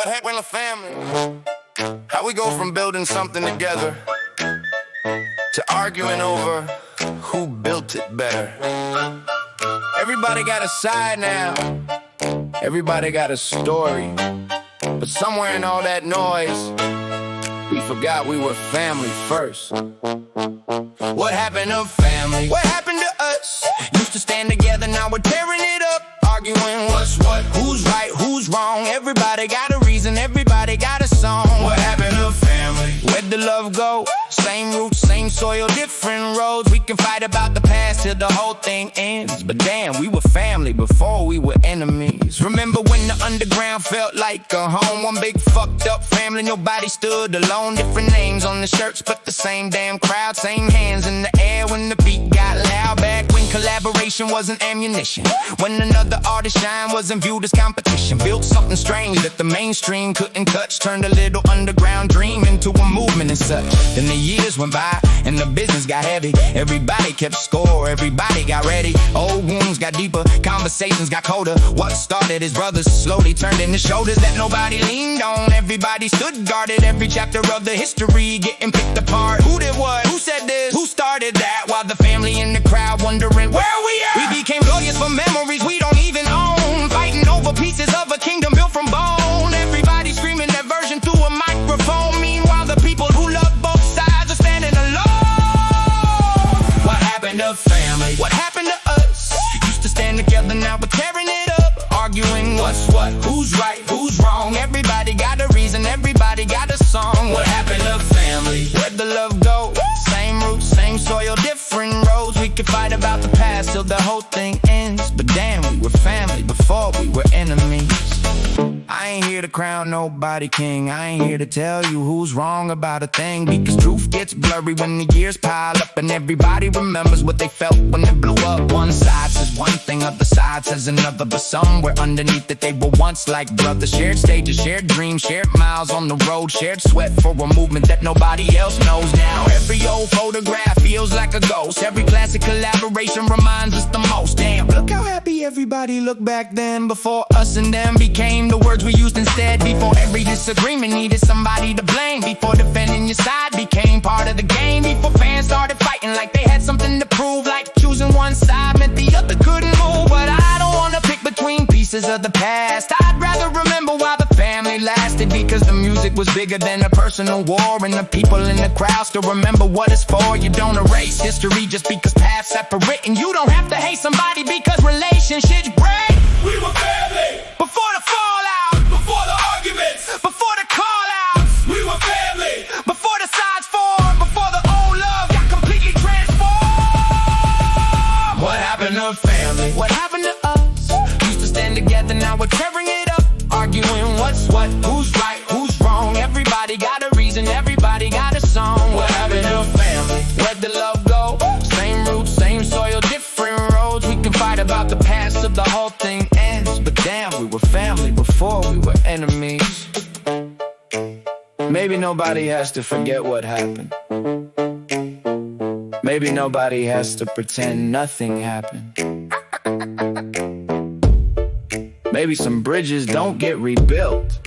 What happened to family? How we go from building something together to arguing over who built it better. Everybody got a side now, everybody got a story, but somewhere in all that noise, we forgot we were family first. What happened to family? What happened to us? Used to stand together, now we're tearing it up, arguing what's what, who's right, who's wrong. Everybody got a reason, everybody got a song. What happened to family? Where'd the love go? Same roots, same soil, different roads. We can fight about the past till the whole thing ends, but damn, we were family before we were enemies. Remember when the underground felt like a home? One big fucked up family, nobody stood alone. Different names on the shirts, but the same damn crowd. Same hands in the air when the beat got loud. Back when collaboration wasn't ammunition, when another artist shine wasn't viewed as competition. Built something strange that the mainstream couldn't touch. Turned a little underground dream into a movement and such. Then the years went by and the business got heavy. Everybody kept score, everybody got ready. Old wounds got deeper, conversations got colder. What started as brothers slowly turned into shoulders that nobody leaned on. Everybody stood guarded, every chapter of the history getting picked apart. Who did what? Who said this? Who started that? While the family in the crowd wondering where we at? We became lawyers for memories we don't even own, fighting over pieces of a kingdom built from bone. Everybody screaming their version through a microphone. Meanwhile the people who love both sides are standing alone. What happened to family? What happened to us? Used to stand together, now we're tearing it up, arguing what's what, who's right, who's wrong. Everybody got a reason, everybody got a song. What happened to family? Where'd the love go? Same roots, same soil, different roads. We could fight about the past till the whole thing ends, but damn, we were family before we were enemies. I ain't here to crown nobody king, I ain't here to tell you who's wrong about a thing, because truth gets blurry when the years pile up and everybody remembers what they felt when it blew up. One side says one thing, other side says another, but somewhere underneath it they were once like brothers. Shared stages, shared dreams, shared miles on the road, shared sweat for a movement that nobody else knows. Now every old photograph feels like a ghost, every classic collaboration reminds us the most. Damn, look how happy everybody looked back then, before us and them became the words we used instead. Before every disagreement needed somebody to blame, before defending your side became part of the game, before fans started fighting like they had something to prove, like choosing one side meant the other couldn't move. But I don't wanna pick between pieces of the past, I'd rather remember why the family lasted, because the music was bigger than a personal war, and the people in the crowd still remember what it's for. You don't erase history just because paths separate, and you don't have to hate somebody because relationships break. We were family before the fallout, before the arguments, before the call-outs. we were family Before the sides formed, before the old love got completely transformed. What happened to family? What happened to us? Used to stand together, now we're tearing it up, arguing what's what, who's right, who's wrong. Everybody got a reason, everybody got a song. What happened to family? Where'd the love go? Same roots, same soil, different roads. We can fight about the past till the whole thing ends, but damn, we were family before we were enemies. Maybe nobody has to forget what happened. Maybe nobody has to pretend nothing happened. Maybe some bridges don't get rebuilt,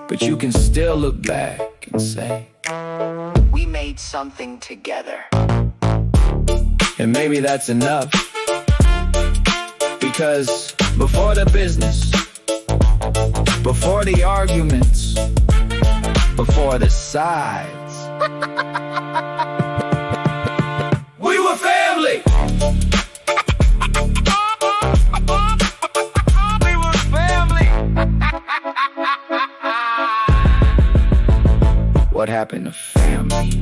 but you can still look back and say, we made something together. And maybe that's enough, because before the business, before the arguments, before the sides, we were family. We were family. What happened to family?